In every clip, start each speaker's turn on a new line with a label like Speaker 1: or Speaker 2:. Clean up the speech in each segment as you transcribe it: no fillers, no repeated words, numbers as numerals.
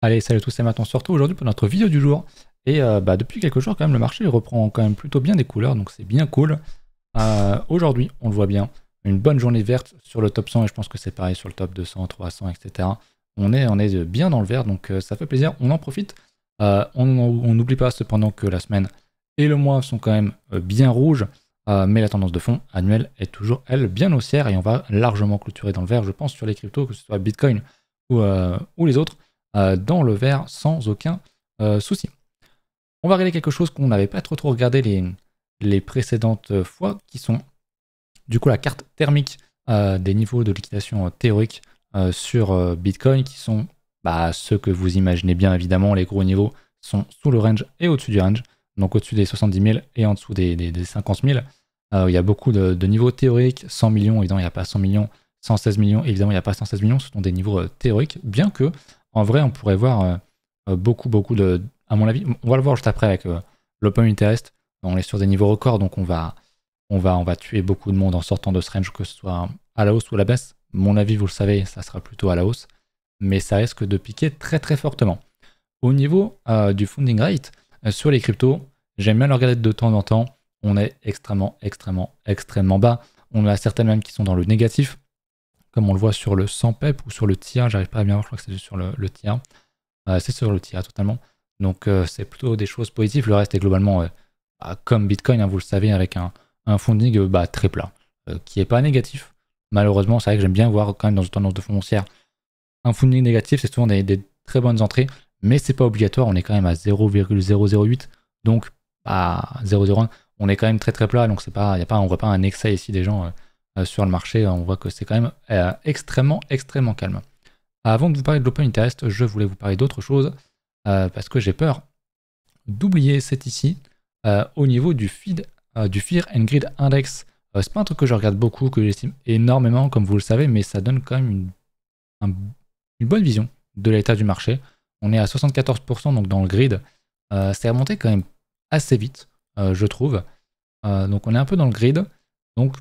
Speaker 1: Allez, salut à tous, c'est Matt, on se retrouve aujourd'hui pour notre vidéo du jour. Et depuis quelques jours, quand même, le marché reprend quand même plutôt bien des couleurs, donc c'est bien cool. Aujourd'hui, on le voit bien, une bonne journée verte sur le top 100, et je pense que c'est pareil sur le top 200, 300, etc. On est bien dans le vert, donc ça fait plaisir, on en profite. On n'oublie pas cependant que la semaine et le mois sont quand même bien rouges, mais la tendance de fond annuelle est toujours, elle, bien haussière, et on va largement clôturer dans le vert, je pense, sur les cryptos, que ce soit Bitcoin ou les autres. Dans le vert sans aucun souci. On va regarder quelque chose qu'on n'avait pas trop regardé les précédentes fois, qui sont du coup la carte thermique des niveaux de liquidation théorique sur Bitcoin, qui sont ceux que vous imaginez bien évidemment. Les gros niveaux sont sous le range et au-dessus du range, donc au-dessus des 70 000 et en dessous des 50 000. Il y a beaucoup de niveaux théoriques, 100 millions, évidemment il n'y a pas 100 millions, 116 millions, évidemment il n'y a pas 116 millions, ce sont des niveaux théoriques, bien que en vrai, on pourrait voir beaucoup de... À mon avis, on va le voir juste après avec l'Open Interest. On est sur des niveaux records, donc on va tuer beaucoup de monde en sortant de ce range, que ce soit à la hausse ou à la baisse. Mon avis, vous le savez, ça sera plutôt à la hausse, mais ça risque de piquer très fortement. Au niveau du funding rate, sur les cryptos, j'aime bien le regarder de temps en temps. On est extrêmement bas. On a certaines même qui sont dans le négatif, comme on le voit sur le 100 PEP ou sur le TIA, j'arrive pas à bien voir, je crois que c'est sur le TIA. C'est sur le TIA totalement. Donc c'est plutôt des choses positives. Le reste est globalement comme Bitcoin, hein, vous le savez, avec un funding très plat, qui n'est pas négatif. Malheureusement, c'est vrai que j'aime bien voir quand même dans une tendance de fonds foncière un funding négatif, c'est souvent des très bonnes entrées, mais c'est pas obligatoire, on est quand même à 0,008, donc à 0,01, on est quand même très plat, donc c'est pas, on voit pas un excès ici des gens sur le marché, on voit que c'est quand même extrêmement calme. Avant de vous parler de l'Open Interest, je voulais vous parler d'autre chose, parce que j'ai peur d'oublier cet ici, au niveau du Fear and Greed Index. C'est pas un truc que je regarde beaucoup, que j'estime énormément, comme vous le savez, mais ça donne quand même une bonne vision de l'état du marché. On est à 74%, donc dans le grid, c'est remonté quand même assez vite, je trouve. Donc on est un peu dans le grid, donc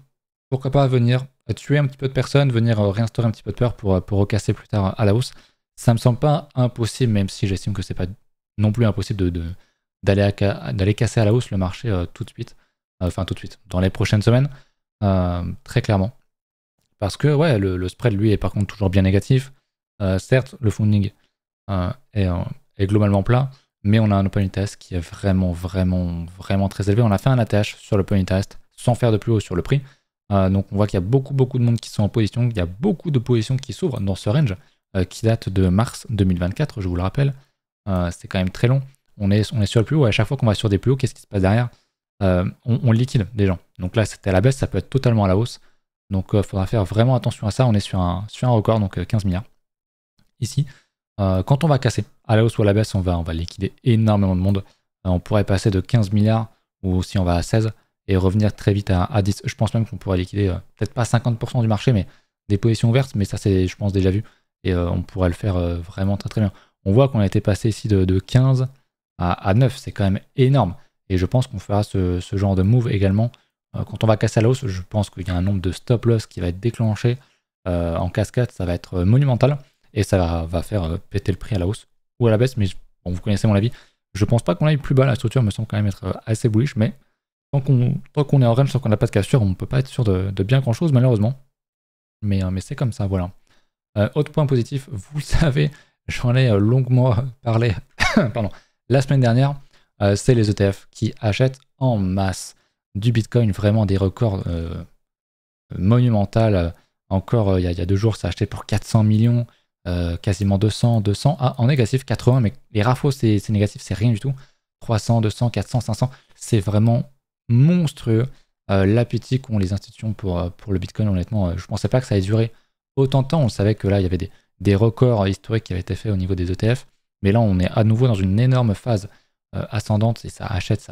Speaker 1: pourquoi pas venir tuer un petit peu de personnes, venir réinstaurer un petit peu de peur pour recasser plus tard à la hausse. Ça me semble pas impossible, même si j'estime que c'est pas non plus impossible d'aller casser à la hausse le marché tout de suite. Enfin tout de suite, dans les prochaines semaines, très clairement. Parce que ouais, le spread lui est par contre toujours bien négatif. Certes, le funding est globalement plat, mais on a un Open Interest qui est vraiment très élevé. On a fait un ATH sur l'Open Interest sans faire de plus haut sur le prix. Donc on voit qu'il y a beaucoup de monde qui sont en position, il y a beaucoup de positions qui s'ouvrent dans ce range qui date de mars 2024, je vous le rappelle. C'est quand même très long. On est sur le plus haut, et à chaque fois qu'on va sur des plus hauts, qu'est-ce qui se passe derrière? On liquide des gens. Donc là c'était à la baisse, ça peut être totalement à la hausse. Donc il faudra faire vraiment attention à ça. On est sur un record, donc 15 milliards. Ici, quand on va casser à la hausse ou à la baisse, on va liquider énormément de monde. On pourrait passer de 15 milliards, ou si on va à 16, et revenir très vite à 10. Je pense même qu'on pourrait liquider, peut-être pas 50% du marché, mais des positions ouvertes, mais ça c'est, je pense, déjà vu. Et on pourrait le faire vraiment très bien. On voit qu'on a été passé ici de 15 à 9, c'est quand même énorme. Et je pense qu'on fera ce genre de move également. Quand on va casser à la hausse, je pense qu'il y a un nombre de stop loss qui va être déclenché en cascade, ça va être monumental. Et ça va faire péter le prix à la hausse ou à la baisse, mais bon, vous connaissez mon avis. Je pense pas qu'on aille plus bas, la structure me semble quand même être assez bullish, mais tant qu'on est en range, tant qu'on n'a pas de cassure, on ne peut pas être sûr de bien grand chose malheureusement. Mais c'est comme ça, voilà. Autre point positif, vous le savez, j'en ai longuement parlé pardon, la semaine dernière, c'est les ETF qui achètent en masse du Bitcoin, vraiment des records monumentaux. Encore il y a 2 jours, ça a acheté pour 400 millions. Quasiment 200, en négatif 80, mais les rafos c'est négatif, c'est rien du tout. 300, 200, 400, 500, c'est vraiment monstrueux l'appétit qu'ont les institutions pour le Bitcoin. Honnêtement, je pensais pas que ça allait durer autant de temps. On savait que là il y avait des records historiques qui avaient été faits au niveau des ETF, mais là on est à nouveau dans une énorme phase ascendante et ça achète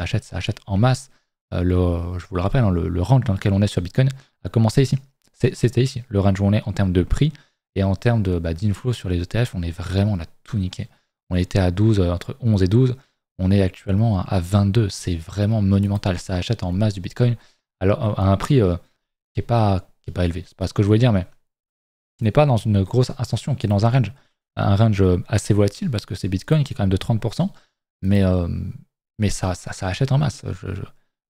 Speaker 1: en masse. Je vous le rappelle, hein, le range dans lequel on est sur Bitcoin a commencé ici. C'était ici, le range où on est en termes de prix. Et en termes d'inflow sur les ETF, on a tout niqué. On était à 12, entre 11 et 12. On est actuellement à 22. C'est vraiment monumental. Ça achète en masse du Bitcoin alors, à un prix qui est pas élevé. C'est pas ce que je voulais dire, mais qui n'est pas dans une grosse ascension, qui est dans un range. un range assez volatile parce que c'est Bitcoin qui est quand même de 30%, mais, ça achète en masse.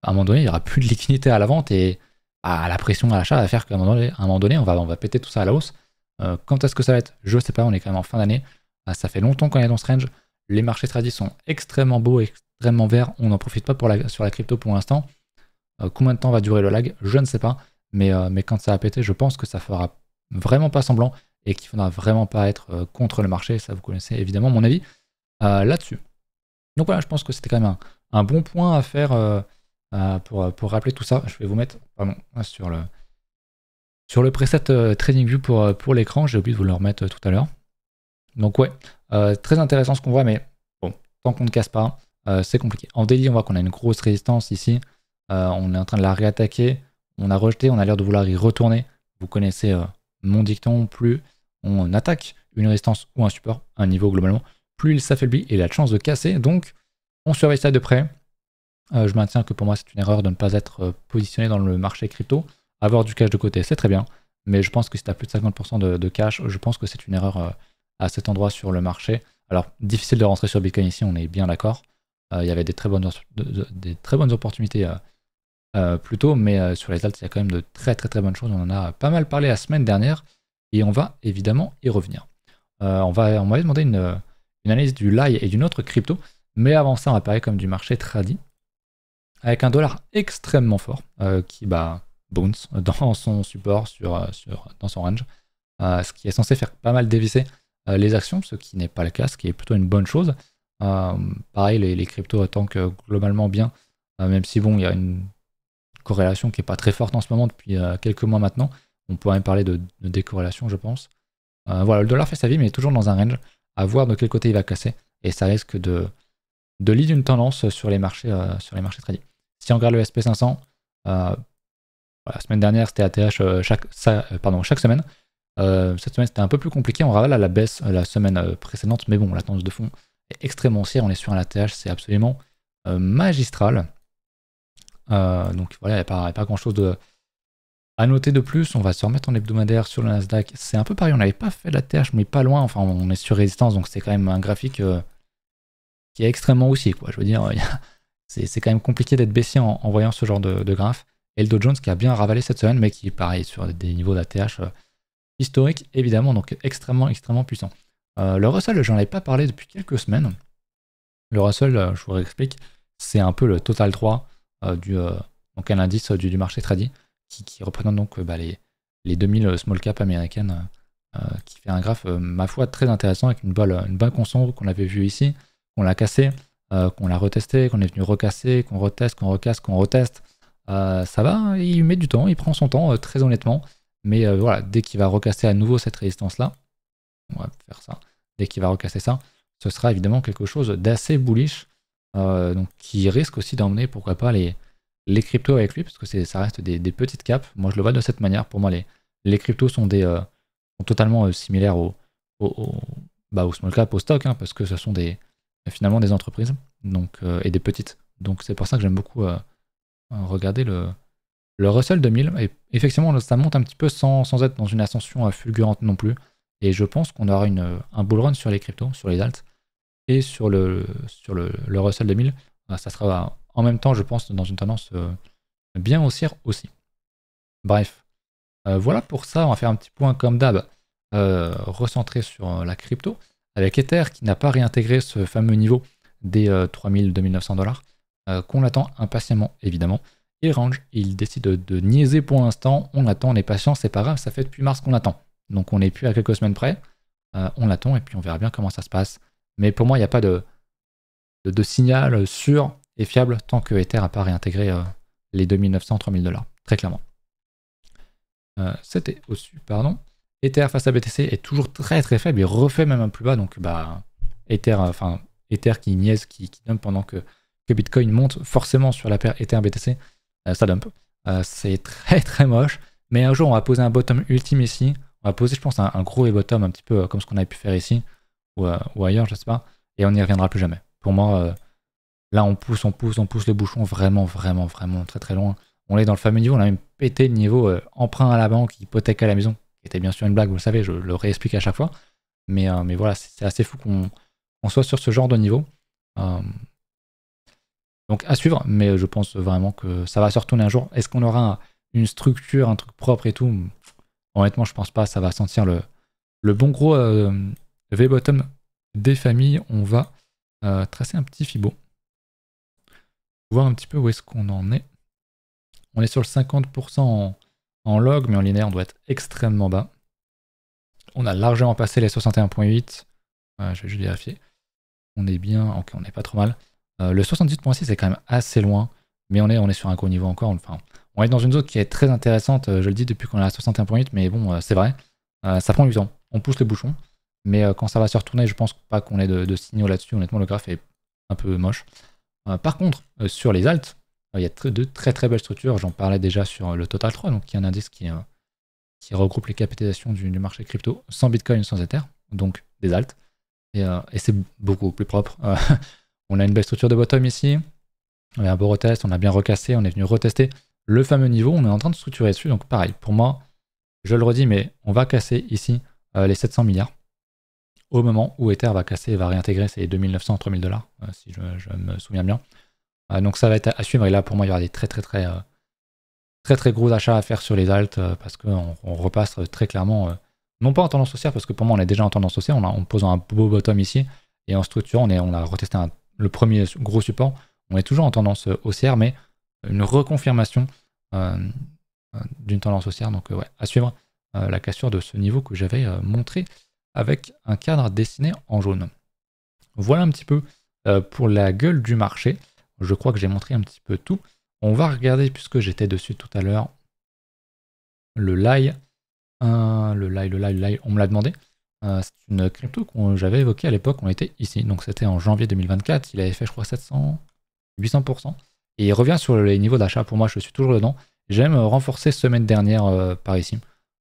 Speaker 1: À un moment donné, il n'y aura plus de liquidité à la vente et la pression à l'achat va faire qu'à un moment donné, on va péter tout ça à la hausse. Quand est-ce que ça va être? Je sais pas, on est quand même en fin d'année. Ça fait longtemps qu'on est dans ce range. Les marchés tradis sont extrêmement beaux, extrêmement verts. On n'en profite pas sur la crypto pour l'instant. Combien de temps va durer le lag? Je ne sais pas. Mais quand ça va péter, je pense que ça fera vraiment pas semblant et qu'il faudra vraiment pas être contre le marché. Ça, vous connaissez évidemment mon avis là-dessus. Donc voilà, je pense que c'était quand même un bon point à faire pour rappeler tout ça. Je vais vous mettre sur le preset TradingView pour l'écran. J'ai oublié de vous le remettre tout à l'heure. Donc ouais, très intéressant ce qu'on voit, mais bon, tant qu'on ne casse pas, c'est compliqué. En daily, on voit qu'on a une grosse résistance ici. On est en train de la réattaquer. On a rejeté, on a l'air de vouloir y retourner. Vous connaissez mon dicton, plus on attaque une résistance ou un support, un niveau globalement, plus il s'affaiblit et il a de chances de casser. Donc on surveille ça de près. Je maintiens que pour moi c'est une erreur de ne pas être positionné dans le marché crypto. Avoir du cash de côté, c'est très bien. Mais je pense que si tu as plus de 50% de cash, je pense que c'est une erreur à cet endroit sur le marché. Alors difficile de rentrer sur Bitcoin ici, on est bien d'accord. Il y avait des très bonnes opportunités plus tôt, mais sur les alts, il y a quand même de très bonnes choses. On en a pas mal parlé la semaine dernière et on va évidemment y revenir. On m'avait demandé une analyse du LAI et d'une autre crypto, mais avant ça, on va parler comme du marché tradi avec un dollar extrêmement fort qui bounce dans son support, dans son range, ce qui est censé faire pas mal dévisser les actions, ce qui n'est pas le cas, ce qui est plutôt une bonne chose. Pareil, les cryptos tankent globalement bien, même si bon, il y a une corrélation qui n'est pas très forte en ce moment depuis quelques mois maintenant. On pourrait même parler de décorrélation, je pense. Voilà, le dollar fait sa vie, mais il est toujours dans un range. À voir de quel côté il va casser. Et ça risque de lead une tendance sur les marchés trading. Si on regarde le SP500, la semaine dernière, c'était ATH chaque semaine. Cette semaine, c'était un peu plus compliqué. On ravale à la baisse la semaine précédente. Mais bon, la tendance de fond est extrêmement haussière. On est sur un ATH, c'est absolument magistral. Donc voilà, il n'y a pas grand chose à noter de plus. On va se remettre en hebdomadaire sur le Nasdaq. C'est un peu pareil, on n'avait pas fait la TH, mais pas loin. Enfin, on est sur résistance, donc c'est quand même un graphique qui est extrêmement haussier, quoi. Je veux dire, c'est quand même compliqué d'être baissier en voyant ce genre de graphe. Et le Dow Jones qui a bien ravalé cette semaine, mais qui est pareil sur des niveaux d'ATH historiques, évidemment, donc extrêmement puissant. Le Russell, j'en avais pas parlé depuis quelques semaines. Le Russell, je vous réexplique, c'est un peu le Total 3 donc un indice du marché tradi qui représente donc les 2000 small cap américaines, qui fait un graphe, ma foi, très intéressant avec une bonne conso qu'on avait vu ici, qu'on l'a cassé, qu'on l'a retesté, qu'on est venu recasser, qu'on reteste, qu'on recasse, qu'on reteste. Ça va, il met du temps, il prend son temps, très honnêtement. Mais voilà, dès qu'il va recasser à nouveau cette résistance-là, on va faire ça, dès qu'il va recasser ça, ce sera évidemment quelque chose d'assez bullish, donc qui risque aussi d'emmener, pourquoi pas, les cryptos avec lui, parce que ça reste des petites caps. Moi, je le vois de cette manière. Pour moi, les cryptos sont totalement similaires au small cap, au stock, hein, parce que ce sont finalement des entreprises donc, et des petites. Donc, c'est pour ça que j'aime beaucoup regarder le Russell 2000. Et effectivement, ça monte un petit peu sans être dans une ascension fulgurante non plus. Et je pense qu'on aura un bull run sur les cryptos, sur les alts, et sur le Russell 2000. Ça sera en même temps, je pense, dans une tendance bien haussière aussi. Bref, voilà pour ça. On va faire un petit point comme d'hab, recentré sur la crypto, avec Ether qui n'a pas réintégré ce fameux niveau des 2900 $, qu'on attend impatiemment évidemment. Et Range, il décide de niaiser pour l'instant. On attend, on est patient, c'est pas grave, ça fait depuis mars qu'on attend. Donc on n'est plus à quelques semaines près. On l'attend et puis on verra bien comment ça se passe. Mais pour moi, il n'y a pas de signal sûr et fiable tant que Ether n'a pas réintégré les 2900, 3000 $, très clairement. C'était au-dessus, pardon. Ether face à BTC est toujours très faible, il refait même un plus bas, donc Ether qui niaise, qui dump pendant que Bitcoin monte, forcément sur la paire Ether-BTC, ça dump. C'est très moche, mais un jour on va poser un bottom ultime ici, on va poser je pense un gros bottom un petit peu comme ce qu'on avait pu faire ici, ou ailleurs, je sais pas, et on n'y reviendra plus jamais. Pour moi, là on pousse le bouchon vraiment très loin. On est dans le fameux niveau, on a même pété le niveau emprunt à la banque, hypothèque à la maison, qui était bien sûr une blague, vous le savez, je le réexplique à chaque fois. Mais voilà, c'est assez fou qu'on soit sur ce genre de niveau. Donc à suivre, mais je pense vraiment que ça va se retourner un jour. Est-ce qu'on aura une structure, un truc propre et tout? Honnêtement, je pense pas. Ça va sentir le bon gros V-bottom des familles. On va tracer un petit Fibo. Voir un petit peu où est-ce qu'on en est. On est sur le 50% en log, mais en linéaire, on doit être extrêmement bas. On a largement passé les 61.8. Je vais juste vérifier. On est bien. Ok, on n'est pas trop mal. Le 78.6 est quand même assez loin, mais on est sur un gros niveau encore. Enfin, on est dans une zone qui est très intéressante. Je le dis depuis qu'on est à 61.8, mais bon, c'est vrai. Ça prend du temps. On pousse le bouchon. Mais quand ça va se retourner, je pense pas qu'on ait de signaux là-dessus. Honnêtement, le graphe est un peu moche. Par contre, sur les alts, il y a de très très belles structures. J'en parlais déjà sur le Total 3, donc qui est un indice qui regroupe les capitalisations du marché crypto sans Bitcoin, sans Ether, donc des alts. Et c'est beaucoup plus propre. On a une belle structure de bottom ici. On a un beau retest, on a bien recassé, on est venu retester le fameux niveau. On est en train de structurer dessus. Donc pareil, pour moi, je le redis, mais on va casser ici les 700 milliards. Au moment où Ether va casser et va réintégrer ses 2900, 3000 $, si je me souviens bien. Donc ça va être à suivre. Et là, pour moi, il y aura des très gros achats à faire sur les alts parce qu'on repasse très clairement, non pas en tendance haussière, parce que pour moi, on est déjà en tendance haussière. On pose un beau bottom ici. Et en structure, on a retesté le premier gros support. On est toujours en tendance haussière, mais une reconfirmation d'une tendance haussière. Donc ouais, à suivre la cassure de ce niveau que j'avais montré avec un cadre dessiné en jaune. Voilà un petit peu pour la gueule du marché. Je crois que j'ai montré un petit peu tout. On va regarder, puisque j'étais dessus tout à l'heure, le LAI. Le LAI, on me l'a demandé. C'est une crypto que j'avais évoquée à l'époque, on était ici. Donc c'était en janvier 2024. Il avait fait, je crois, 800%. Et il revient sur les niveaux d'achat. Pour moi, je suis toujours dedans. J'aime renforcer semaine dernière par ici.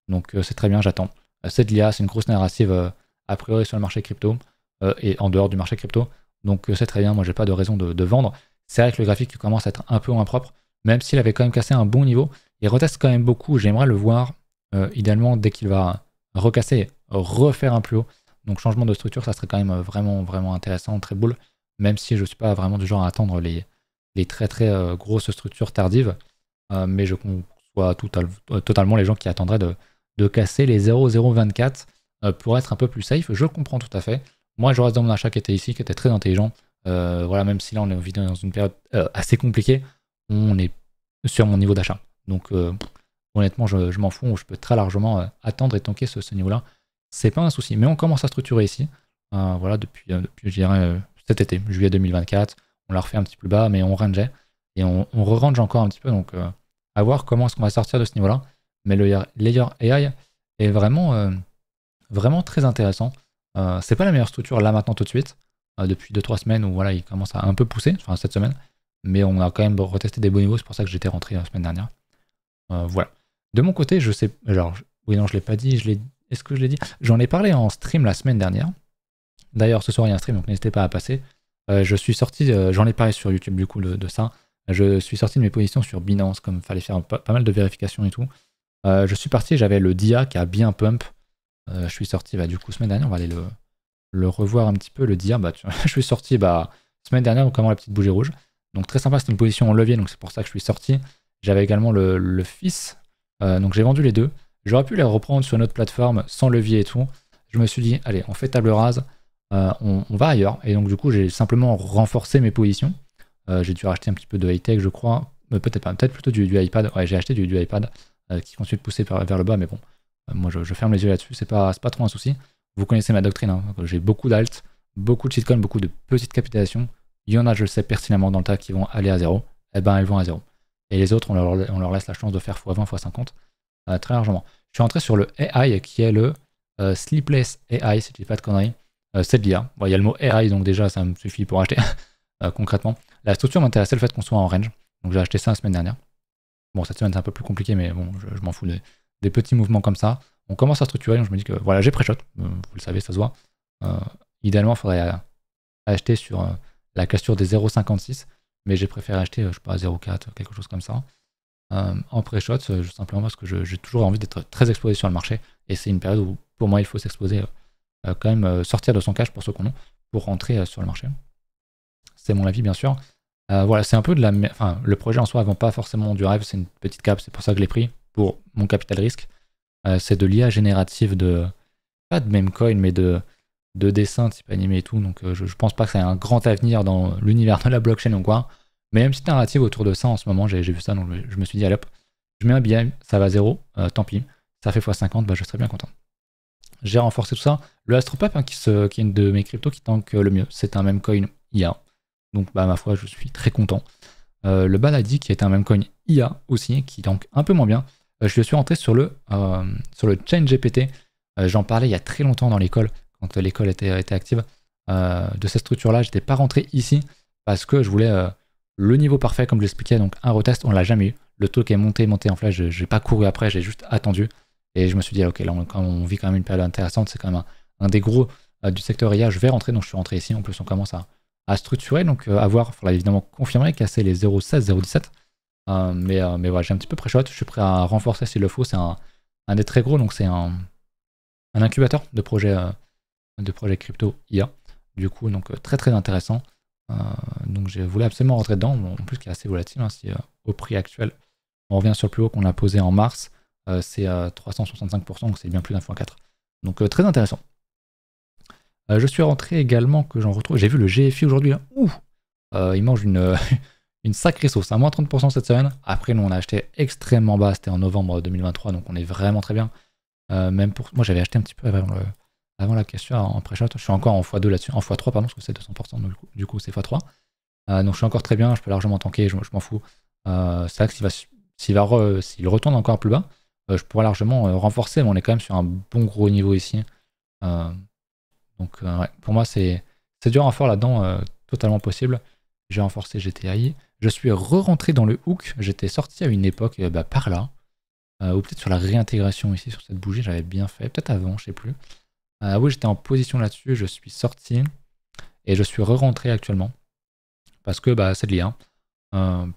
Speaker 1: Donc c'est très bien, j'attends. C'est de l'IA, c'est une grosse narrative a priori sur le marché crypto et en dehors du marché crypto. Donc c'est très bien, moi j'ai pas de raison de vendre. C'est vrai que le graphique commence à être un peu impropre, même s'il avait quand même cassé un bon niveau. Il reteste quand même beaucoup, j'aimerais le voir idéalement dès qu'il va recasser, refaire un plus haut. Donc changement de structure, ça serait quand même vraiment intéressant, très bull, même si je suis pas vraiment du genre à attendre les très grosses structures tardives. Mais je conçois totalement les gens qui attendraient de casser les 0,024 pour être un peu plus safe. Je le comprends tout à fait. Moi, je reste dans mon achat qui était ici, qui était très intelligent. Voilà, même si là, on est dans une période assez compliquée, on est sur mon niveau d'achat. Donc, honnêtement, je m'en fous. Je peux très largement attendre et tanker ce niveau-là. C'est pas un souci. Mais on commence à structurer ici. Voilà, depuis je dirais, cet été, juillet 2024. On l'a refait un petit peu plus bas, mais on rangeait. Et on re-range encore un petit peu. Donc, à voir comment est-ce qu'on va sortir de ce niveau-là. Mais le layer AI est vraiment très intéressant. C'est pas la meilleure structure là maintenant tout de suite, depuis 2-3 semaines où voilà, il commence à un peu pousser, enfin cette semaine, mais on a quand même retesté des beaux niveaux, c'est pour ça que j'étais rentré la semaine dernière. Voilà. De mon côté, je sais, alors oui non je l'ai pas dit, est-ce que je l'ai dit? J'en ai parlé en stream la semaine dernière. D'ailleurs ce soir il y a un stream donc n'hésitez pas à passer. Je suis sorti, j'en ai parlé sur YouTube du coup de ça. Je suis sorti de mes positions sur Binance, comme il fallait faire pas mal de vérifications et tout. Je suis parti, j'avais le DIA qui a bien pump. Je suis sorti du coup semaine dernière, on va aller le revoir un petit peu, le DIA. Je suis sorti semaine dernière, donc comment la petite bougie rouge. Donc très sympa, c'était une position en levier, donc c'est pour ça que je suis sorti. J'avais également le FIS, donc j'ai vendu les deux. J'aurais pu les reprendre sur une autre plateforme sans levier et tout. Je me suis dit, allez, on fait table rase, on va ailleurs. Et donc du coup, j'ai simplement renforcé mes positions. J'ai dû racheter un petit peu de high-tech, je crois. Peut-être pas, peut-être plutôt du iPad. Ouais, j'ai acheté du iPad qui continue de pousser vers le bas, mais bon, moi je ferme les yeux là-dessus, c'est pas trop un souci. Vous connaissez ma doctrine, hein. J'ai beaucoup d'alt, beaucoup de shitcoins, beaucoup de petites capitalisations. Il y en a, je le sais pertinemment dans le tas, qui vont aller à zéro. Eh ben, elles vont à zéro. Et les autres, on leur laisse la chance de faire x20, x50 très largement. Je suis rentré sur le AI qui est le Sleepless AI, si je dis pas de conneries. C'est de l'IA. Bon, il y a le mot AI, donc déjà ça me suffit pour acheter concrètement. La structure m'intéressait le fait qu'on soit en range. Donc j'ai acheté ça la semaine dernière. Bon, cette semaine c'est un peu plus compliqué, mais bon, je m'en fous des petits mouvements comme ça. On commence à structurer, donc je me dis que voilà, j'ai pré-shot, vous le savez, ça se voit. Idéalement, il faudrait acheter sur la cassure des 0,56, mais j'ai préféré acheter, je sais pas, 0,4, quelque chose comme ça. En pré-shot, simplement parce que j'ai toujours envie d'être très exposé sur le marché, et c'est une période où pour moi il faut s'exposer quand même sortir de son cash pour ceux qu'on a, pour rentrer sur le marché. C'est mon avis, bien sûr. Voilà, c'est un peu de la... Enfin, le projet en soi ne vend pas forcément du rêve, c'est une petite cap, c'est pour ça que je l'ai pris, pour mon capital risque. C'est de l'IA générative de... Pas de meme coin, mais de dessins type animé et tout, donc je pense pas que ça ait un grand avenir dans l'univers de la blockchain ou quoi. Mais il y a une petite narrative autour de ça en ce moment, j'ai vu ça, donc je me suis dit, allez hop, je mets un billet, ça va à 0, tant pis, ça fait x50, bah, je serais bien content. J'ai renforcé tout ça. Le Astropap, hein, qui est une de mes cryptos qui tank le mieux, c'est un meme coin IA. Donc bah, ma foi, je suis très content. Le Baladi, qui est un meme coin IA aussi, qui tank un peu moins bien. Je suis rentré sur le chain GPT. J'en parlais il y a très longtemps dans l'école, quand l'école était active. De cette structure-là, j'étais pas rentré ici parce que je voulais le niveau parfait, comme je l'expliquais. Donc un retest, on l'a jamais eu. Le talk est monté en flash. Je n'ai pas couru après, j'ai juste attendu. Et je me suis dit, ok, là on vit quand même une période intéressante, c'est quand même un des gros du secteur IA, je vais rentrer, donc je suis rentré ici, en plus on commence à structurer, donc à voir, il faudra évidemment confirmer, casser les 0,16, 0,17, mais voilà, j'ai un petit peu pré-shot, je suis prêt à renforcer s'il le faut, c'est un des très gros, donc c'est un incubateur de projets crypto IA, du coup, donc très très intéressant, donc je voulais absolument rentrer dedans, en plus qui est assez volatile, hein, si au prix actuel, on revient sur le plus haut qu'on a posé en mars, c'est 365%, donc c'est bien plus d'1,4. Donc très intéressant. Je suis rentré également, que j'en retrouve, j'ai vu le GFI aujourd'hui, là. Ouh, il mange une sacrée sauce, à moins 30% cette semaine. Après, nous on a acheté extrêmement bas, c'était en novembre 2023, donc on est vraiment très bien. Même pour moi, j'avais acheté un petit peu avant la cassure en pré-shot, je suis encore en x2 là-dessus, en x3 pardon, parce que c'est 200%, donc du coup c'est x3. Donc je suis encore très bien, je peux largement tanker, je m'en fous. C'est vrai que s'il retourne encore plus bas, je pourrais largement renforcer, mais on est quand même sur un bon gros niveau ici. Donc ouais, pour moi c'est du renfort là-dedans, totalement possible. J'ai renforcé GTI. Je suis re-rentré dans le hook. J'étais sorti à une époque par là. Ou peut-être sur la réintégration ici, sur cette bougie, j'avais bien fait. Peut-être avant, je sais plus. Oui, j'étais en position là-dessus. Je suis sorti. Et je suis re-rentré actuellement. Parce que c'est de l'IA.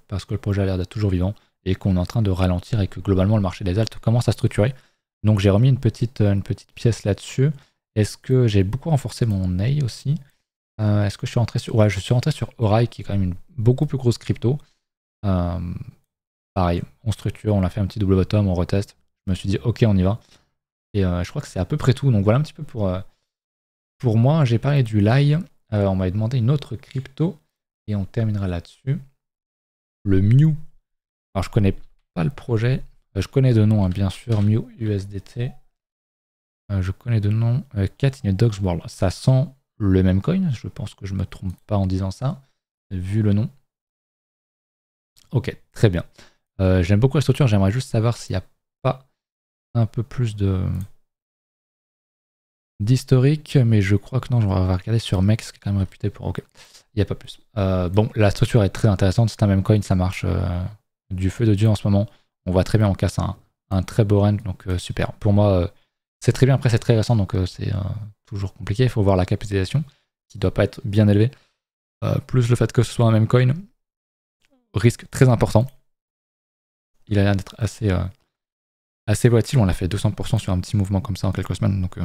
Speaker 1: Parce que le projet a l'air d'être toujours vivant. Et qu'on est en train de ralentir et que globalement le marché des alts commence à structurer. Donc j'ai remis une petite pièce là-dessus. Est-ce que j'ai beaucoup renforcé mon ney aussi? Est-ce que je suis rentré sur... Ouais, je suis rentré sur Orai, qui est quand même une beaucoup plus grosse crypto. Pareil, on structure, on a fait un petit double bottom, on reteste. Je me suis dit, ok, on y va. Et je crois que c'est à peu près tout. Donc voilà un petit peu pour moi. J'ai parlé du LAI. On m'avait demandé une autre crypto. Et on terminera là-dessus. Le Mew. Alors je connais pas le projet. Je connais de nom, hein, bien sûr. Mew USDT. Je connais de nom. Cat in a Dog's World. Ça sent le même coin. Je pense que je me trompe pas en disant ça. Vu le nom. Ok, très bien. J'aime beaucoup la structure. J'aimerais juste savoir s'il n'y a pas un peu plus d'historique. Mais je crois que non. Je vais regarder sur Mex, qui est quand même réputé pour... Ok, il n'y a pas plus. Bon, la structure est très intéressante. C'est un même coin. Ça marche du feu de Dieu en ce moment. On voit très bien. On casse un très beau range. Donc super. Pour moi... c'est très bien, après c'est très récent, donc c'est toujours compliqué. Il faut voir la capitalisation, qui ne doit pas être bien élevée. Plus le fait que ce soit un même coin, risque très important. Il a l'air d'être assez volatile, on l'a fait 200% sur un petit mouvement comme ça en quelques semaines, donc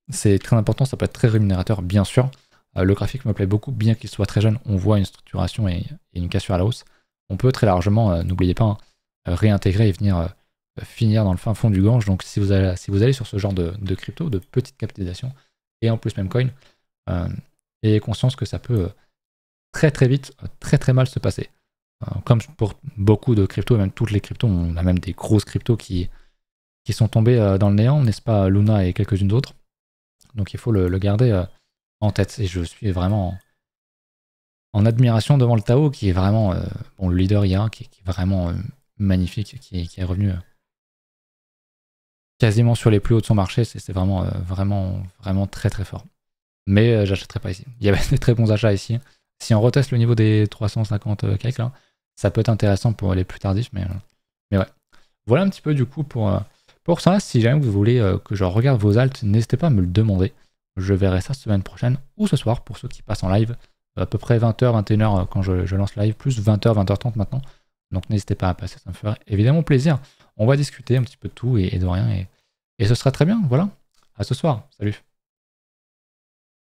Speaker 1: c'est très important, ça peut être très rémunérateur, bien sûr. Le graphique me plaît beaucoup, bien qu'il soit très jeune, on voit une structuration et une cassure à la hausse. On peut très largement, n'oubliez pas, réintégrer et venir... finir dans le fin fond du Gange. Donc si vous allez sur ce genre de crypto, de petite capitalisation, et en plus même coin, ayez conscience que ça peut très très vite, très très mal se passer. Comme pour beaucoup de cryptos, et même toutes les cryptos, on a même des grosses cryptos qui sont tombées dans le néant, n'est-ce pas, Luna et quelques-unes d'autres. Donc il faut le garder en tête. Et je suis vraiment en admiration devant le Tao, qui est vraiment le leader IA, qui est vraiment magnifique, qui est revenu... quasiment sur les plus hauts de son marché, c'est vraiment, vraiment très très fort. Mais j'achèterai pas ici. Il y avait des très bons achats ici. Si on reteste le niveau des 350 quelques là, ça peut être intéressant pour les plus tardifs, mais ouais. Voilà un petit peu du coup pour ça. Si jamais vous voulez que je regarde vos alts, n'hésitez pas à me le demander. Je verrai ça semaine prochaine ou ce soir pour ceux qui passent en live. À peu près 20h, 21h quand je lance live, plus 20h, 20h30 maintenant. Donc n'hésitez pas à passer, ça me ferait évidemment plaisir. On va discuter un petit peu de tout et de rien, et ce sera très bien, voilà. À ce soir, salut.